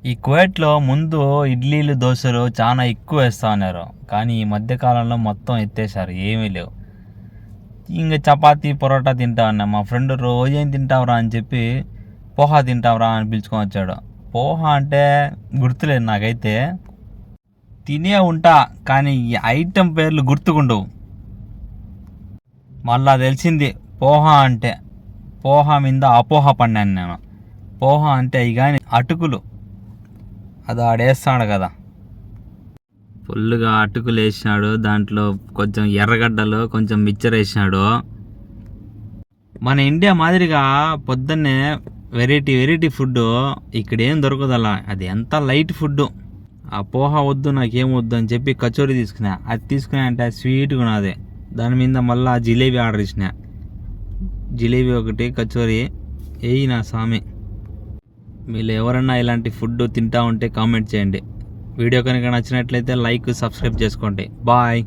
ఈ కువైట్లో ముందు ఇడ్లీలు దోశలు చాలా ఎక్కువ వేస్తూ ఉన్నారు, కానీ ఈ మధ్యకాలంలో మొత్తం ఎత్తేసారు, ఏమీ లేవు. ఇంకా చపాతీ పొరోటా తింటా ఉన్నా. మా ఫ్రెండ్ రోజు ఏం తింటావురా అని చెప్పి పోహా తింటావురా అని పిలుచుకొని వచ్చాడు. పోహా అంటే గుర్తులేదు నాకైతే, తినే ఉంటా కానీ ఈ ఐటెం పేర్లు గుర్తుకుండవు. మళ్ళా తెలిసింది పోహా అంటే. పోహా మీద అపోహ పడినాను నేను. పోహా అంటే అవి కానీ అటుకులు, అది ఆడేస్తాడు కదా, ఫుల్గా అటుకులు వేసినాడు, దాంట్లో కొంచెం ఎర్రగడ్డలు కొంచెం మిక్చర్ వేసినాడు. మన ఇండియా మాదిరిగా పొద్దున్నే వెరైటీ ఫుడ్ ఇక్కడ ఏం దొరకదు అలా. అది ఎంత లైట్ ఫుడ్. ఆ పోహా వద్దు, నాకేం వద్దు అని చెప్పి కచోరీ తీసుకున్నా. అది తీసుకున్నా అంటే స్వీట్గా ఉన్నది. దాని మీద మళ్ళీ జిలేబీ ఆర్డర్ ఇచ్చిన. జిలేబీ ఒకటి, కచోరీ. ఏయి నా స్వామి, మీరు ఎవరన్నా ఇలాంటి ఫుడ్ తింటా ఉంటే కామెంట్ చేయండి. వీడియో కనుక నచ్చినట్లయితే లైక్, సబ్స్క్రైబ్ చేసుకోండి. బాయ్.